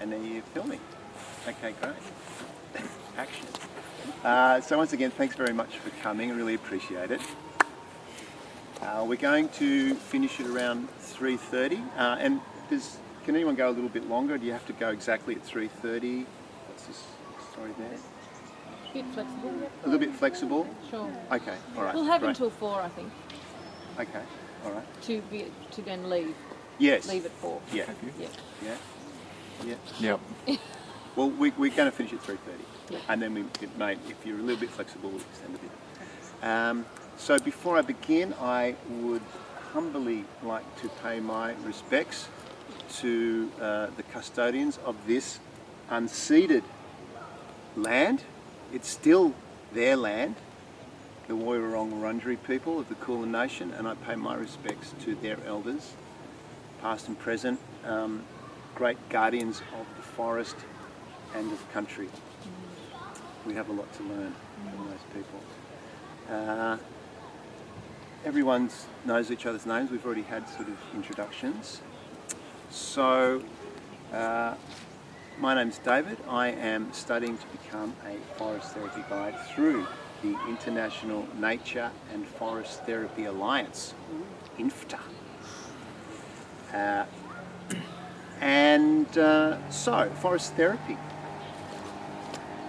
And then you're filming. Okay, great. Action. So once again, thanks very much for coming. I really appreciate it. We're going to finish it around 3:30. And can anyone go a little bit longer? Do you have to go exactly at 3:30? What's this story there? A bit flexible, yeah. A little bit flexible? Sure. Okay, all right. We'll have great. until 4, I think, Okay, all right. to then leave. Yes. Leave at 4. Yeah. Yeah. Yeah. Yeah. Yep. Well, we're going to finish at 3:30, Yeah. and then if you're a little bit flexible, we'll extend a bit. So before I begin, I would humbly like to pay my respects to the custodians of this unceded land. It's still their land, the Woiwurrung Wurundjeri people of the Kulin Nation, and I pay my respects to their elders, past and present, great guardians of the forest and of the country. We have a lot to learn from those people. Everyone knows each other's names. We've already had sort of introductions. So, my name's David. I am studying to become a forest therapy guide through the International Nature and Forest Therapy Alliance, INFTA. So, forest therapy.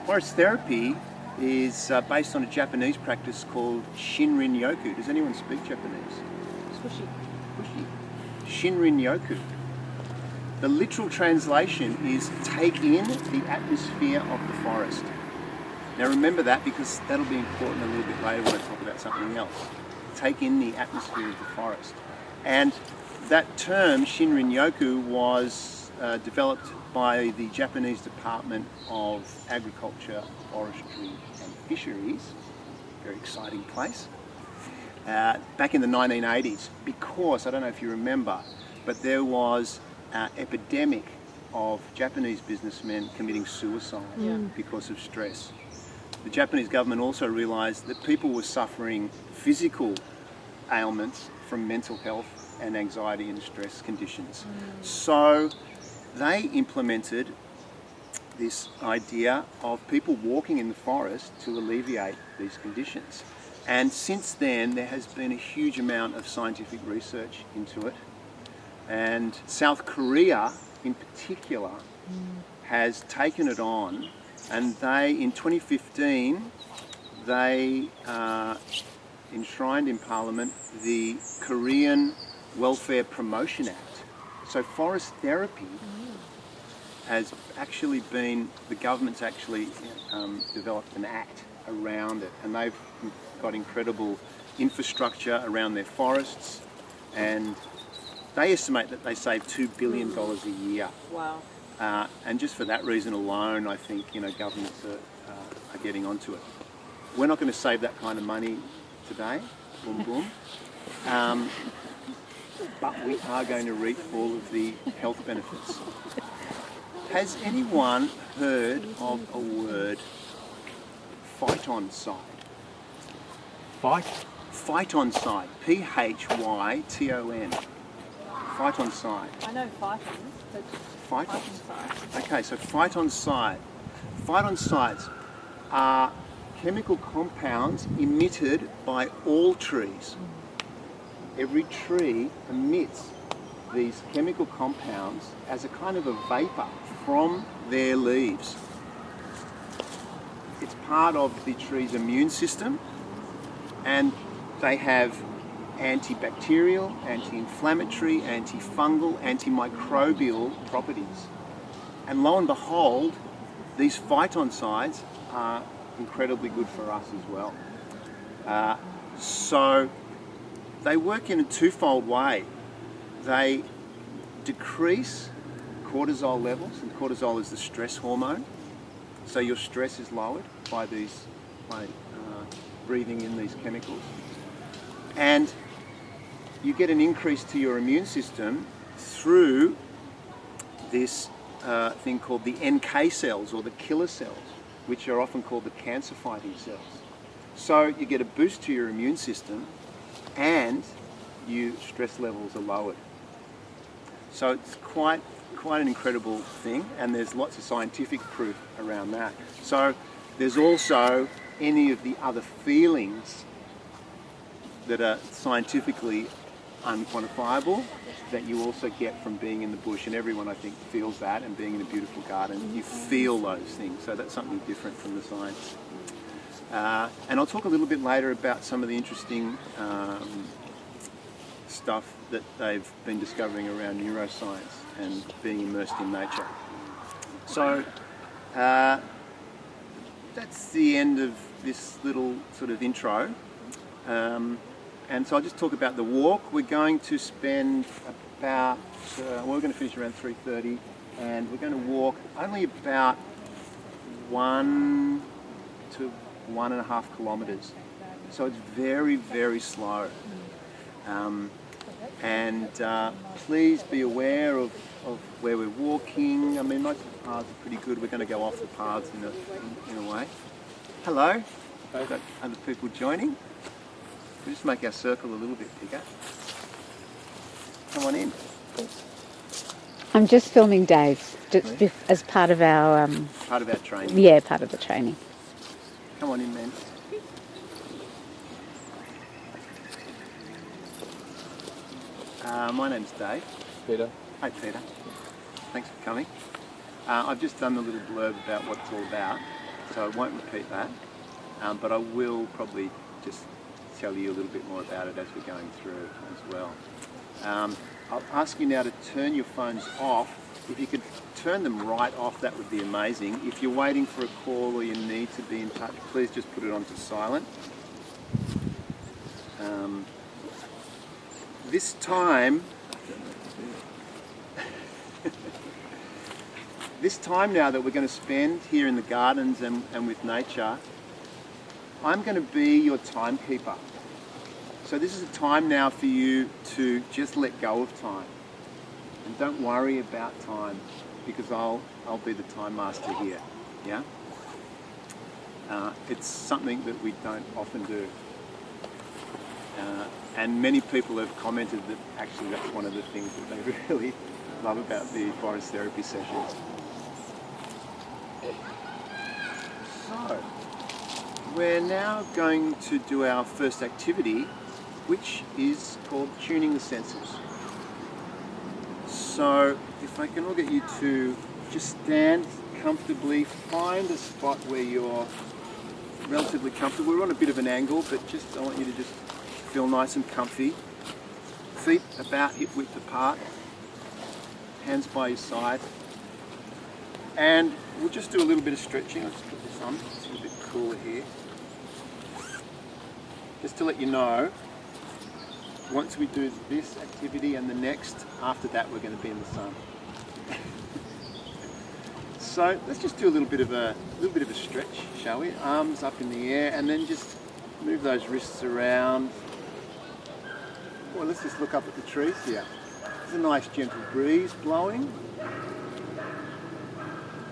Forest therapy is based on a Japanese practice called Shinrin-yoku. Does anyone speak Japanese? Squishy. Shinrin-yoku. The literal translation is take in the atmosphere of the forest. Now remember that, because that'll be important a little bit later when I talk about something else. Take in the atmosphere of the forest. And that term, Shinrin-yoku, was developed by the Japanese Department of Agriculture, Forestry and Fisheries, very exciting place, back in the 1980s, because, I don't know if you remember, but there was an epidemic of Japanese businessmen committing suicide because of stress. The Japanese government also realised that people were suffering physical ailments from mental health and anxiety and stress conditions. So they implemented this idea of people walking in the forest to alleviate these conditions. And since then, there has been a huge amount of scientific research into it. And South Korea, in particular, has taken it on. And in 2015, they enshrined in Parliament the Korean Welfare Promotion Act. So forest therapy has actually been, the government's actually developed an act around it, and they've got incredible infrastructure around their forests, and they estimate that they save $2 billion a year. Wow. And just for that reason alone, I think governments are getting onto it. We're not going to save that kind of money today, boom boom, but we are going to reap all of the health benefits. Has anyone heard of a word, phytoncide? Fight? Phytoncide, P-H-Y-T-O-N. Phytoncide. I know phytons, but Phytons. Okay, so phytoncide. Phytoncides are chemical compounds emitted by all trees. Every tree emits these chemical compounds as a kind of a vapour from their leaves. It's part of the tree's immune system, and they have antibacterial, anti-inflammatory, antifungal, antimicrobial properties. And lo and behold, these phytoncides are incredibly good for us as well. So they work in a twofold way. They decrease cortisol levels, and cortisol is the stress hormone. So your stress is lowered by breathing in these chemicals. And you get an increase to your immune system through this thing called the NK cells, or the killer cells, which are often called the cancer fighting cells. So you get a boost to your immune system, and your stress levels are lowered. So it's quite quite an incredible thing, and there's lots of scientific proof around that. So there's also any of the other feelings that are scientifically unquantifiable that you also get from being in the bush, and everyone I think feels that, and being in a beautiful garden, you feel those things, so that's something different from the science. And I'll talk a little bit later about some of the interesting stuff that they've been discovering around neuroscience and being immersed in nature. So that's the end of this little sort of intro. And so I'll just talk about the walk. We're going to spend about, we're going to finish around 3:30, and we're going to walk only about 1 to 1.5 kilometres. So it's very, very slow. Please be aware of where we're walking. I mean, most of the paths are pretty good. We're going to go off the paths in a way. Hello. We've got other people joining. We'll just make our circle a little bit bigger. Come on in. I'm just filming Dave, as part of our... Part of our training. Yeah, part of the training. Come on in, man. My name's Dave. Peter. Hi, Peter. Thanks for coming. I've just done a little blurb about what it's all about, so I won't repeat that, but I will probably just tell you a little bit more about it as we're going through as well. I'll ask you now to turn your phones off. If you could turn them right off, that would be amazing. If you're waiting for a call or you need to be in touch, please just put it onto silent. This time now that we're going to spend here in the gardens and with nature, I'm going to be your timekeeper. So this is a time now for you to just let go of time. And don't worry about time, because I'll be the time master here, yeah? It's something that we don't often do. And many people have commented that actually that's one of the things that they really love about the forest therapy sessions. So, we're now going to do our first activity, which is called tuning the senses. So, if I can all get you to just stand comfortably, find a spot where you're relatively comfortable. We're on a bit of an angle, but just I want you to just feel nice and comfy. Feet about hip width apart, hands by your side. And we'll just do a little bit of stretching. Let's put this on, it's a little bit cooler here. Just to let you know, once we do this activity and the next, after that we're going to be in the sun. So let's just do a little bit of a stretch, shall we? Arms up in the air, and then just move those wrists around. Well, let's just look up at the trees here. There's a nice gentle breeze blowing.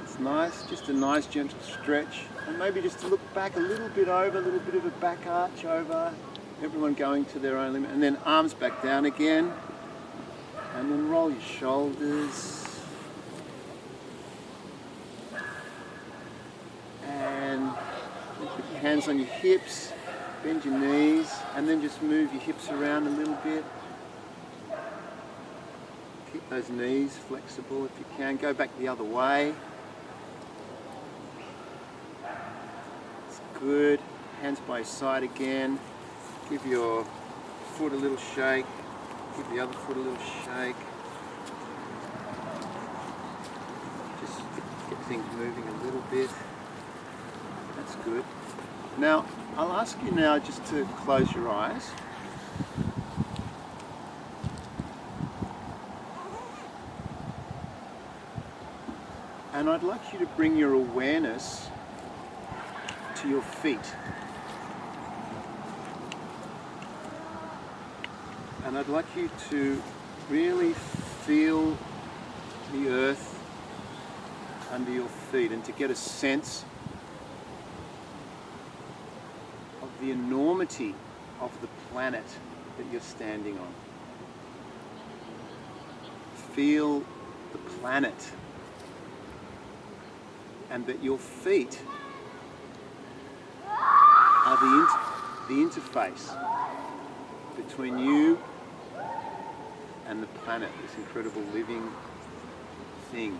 It's nice, just a nice gentle stretch. And maybe just to look back a little bit over, a little bit of a back arch over. Everyone going to their own limit. And then arms back down again. And then roll your shoulders. And put your hands on your hips. Bend your knees, and then just move your hips around a little bit. Keep those knees flexible if you can. Go back the other way. It's good. Hands by your side again. Give your foot a little shake. Give the other foot a little shake. Just get things moving a little bit. That's good. Now, I'll ask you now just to close your eyes. And I'd like you to bring your awareness to your feet. And I'd like you to really feel the earth under your feet and to get a sense of the enormity of the planet that you're standing on. Feel the planet, and that your feet are the interface between you and the planet, this incredible living thing.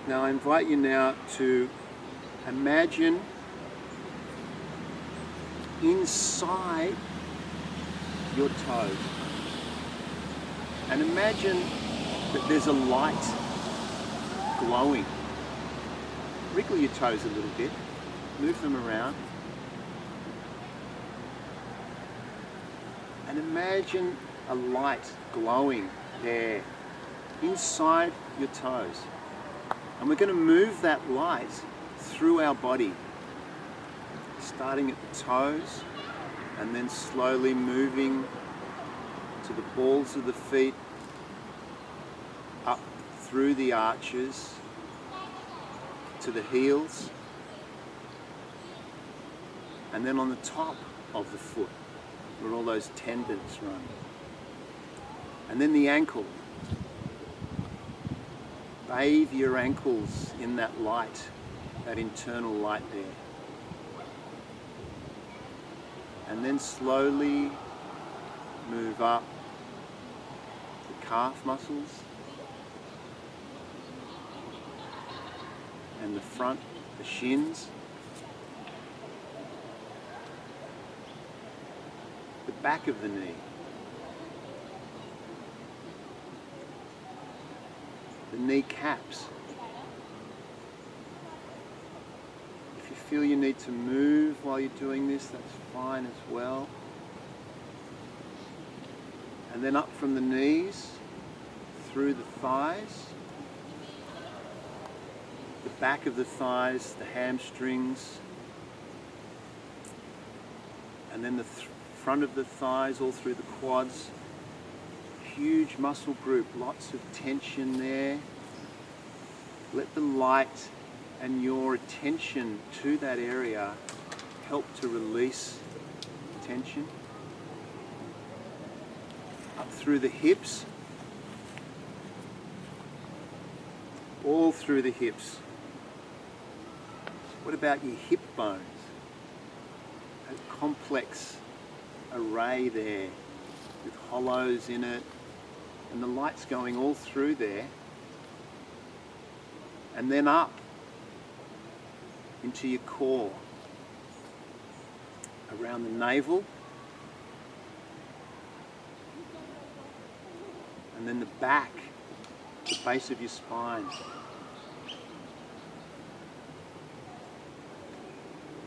Now I invite you now to imagine inside your toes, and imagine that there's a light glowing. Wriggle your toes a little bit, move them around, and imagine a light glowing there inside your toes. And we're going to move that light through our body, starting at the toes and then slowly moving to the balls of the feet, up through the arches to the heels, and then on the top of the foot where all those tendons run, and then the ankle. Bathe your ankles in that light, that internal light there. And then slowly move up the calf muscles and the front, the shins, the back of the knee, the kneecaps. If you feel you need to move while you're doing this, that's fine as well. And then up from the knees, through the thighs, the back of the thighs, the hamstrings, and then the front of the thighs, all through the quads. Huge muscle group, lots of tension there. Let the light and your attention to that area help to release tension. Up through the hips, all through the hips. What about your hip bones? A complex array there with hollows in it, and the light's going all through there, and then up into your core, around the navel, and then the back, the base of your spine,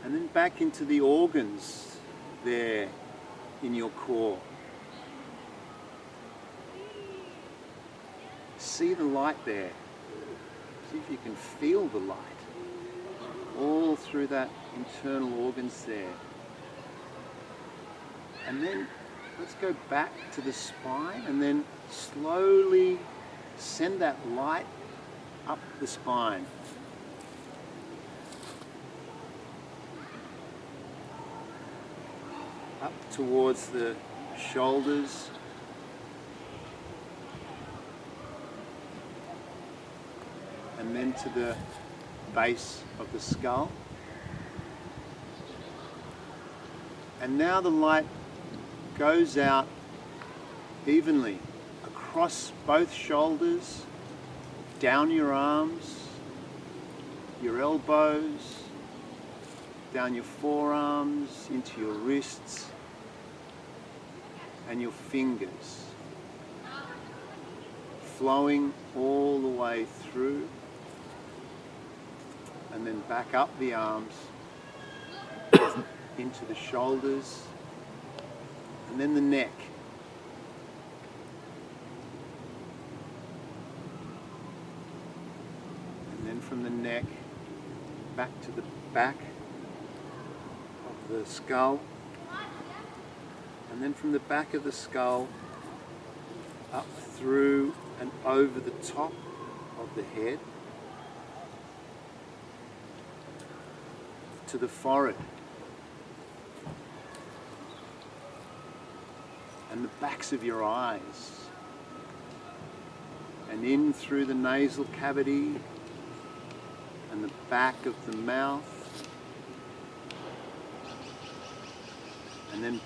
and then back into the organs there in your core. See the light there. See if you can feel the light all through that internal organs there. And then let's go back to the spine and then slowly send that light up the spine. Up towards the shoulders. And then to the base of the skull. And now the light goes out evenly across both shoulders, down your arms, your elbows, down your forearms, into your wrists and your fingers, flowing all the way through, and then back up the arms into the shoulders, and then the neck. And then from the neck back to the back of the skull, and then from the back of the skull up through and over the top of the head to the forehead. and the backs of your eyes, and in through the nasal cavity and the back of the mouth, and then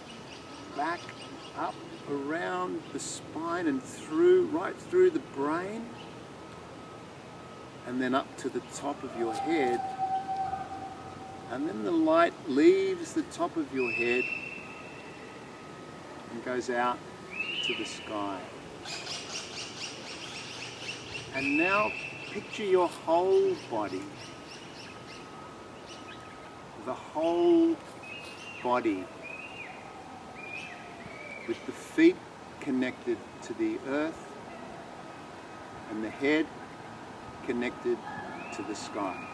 back up around the spine and through, right through the brain, and then up to the top of your head, and then the light leaves the top of your head and goes out to the sky. And now picture your whole body, the whole body, with the feet connected to the earth and the head connected to the sky.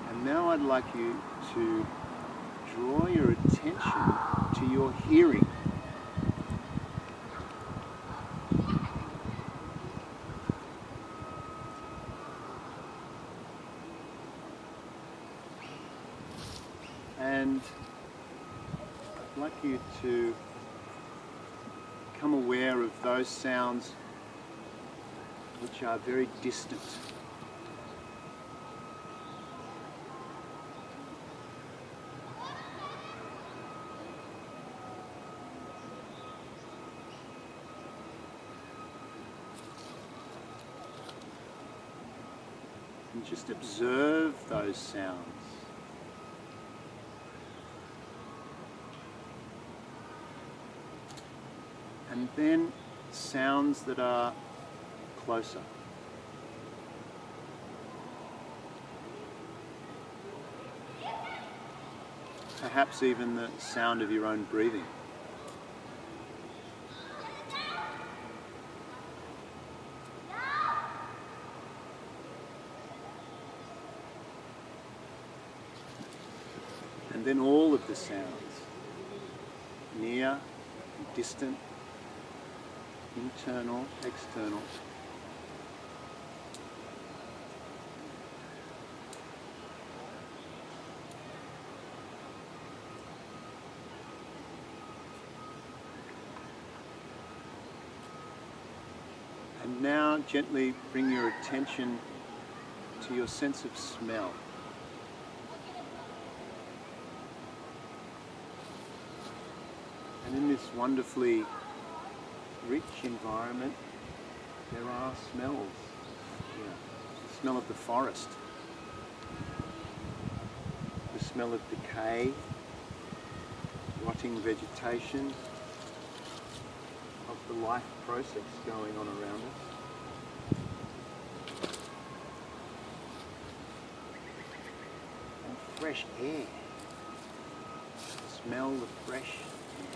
And now I'd like you to draw your attention to your hearing. And I'd like you to become aware of those sounds which are very distant. And just observe those sounds. And then sounds that are closer. Perhaps even the sound of your own breathing. And then all of the sounds, near and distant, internal, external. And now gently bring your attention to your sense of smell. And in this wonderfully rich environment, there are smells. The smell of the forest, the smell of decay, rotting vegetation, of the life process going on around us. And fresh air, the smell of fresh air.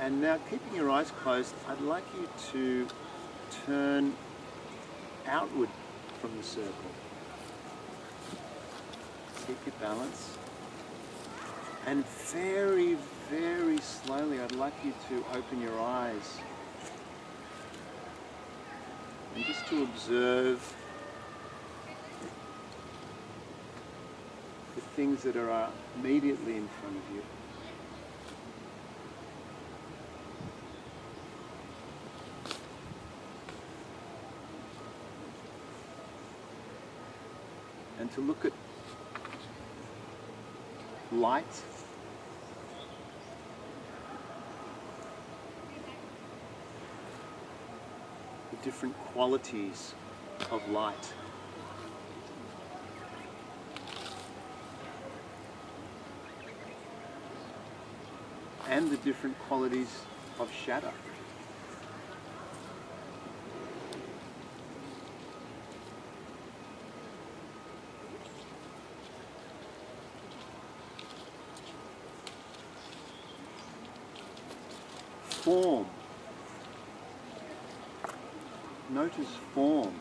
And now, keeping your eyes closed, I'd like you to turn outward from the circle. Keep your balance. And very, very slowly, I'd like you to open your eyes. And just to observe the things that are immediately in front of you. And to look at light, the different qualities of light. And the different qualities of shadow. Form. Notice form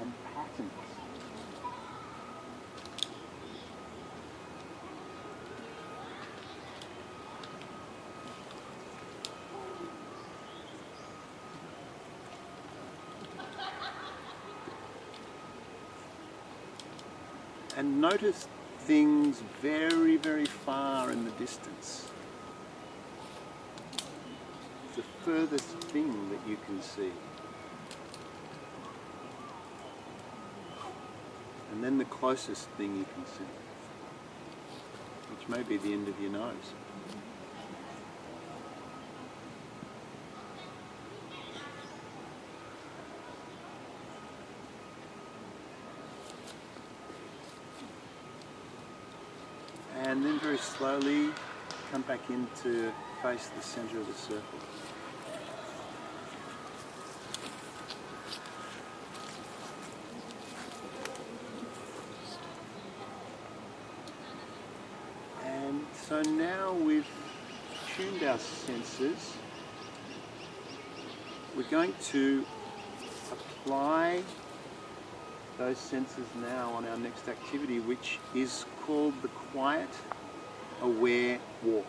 and patterns. and notice things very, very far in the distance. The furthest thing that you can see. And then the closest thing you can see, which may be the end of your nose. And then very slowly come back in to face the centre of the circle. And so now we've tuned our senses, we're going to apply those senses now on our next activity, which is called the quiet, aware walk.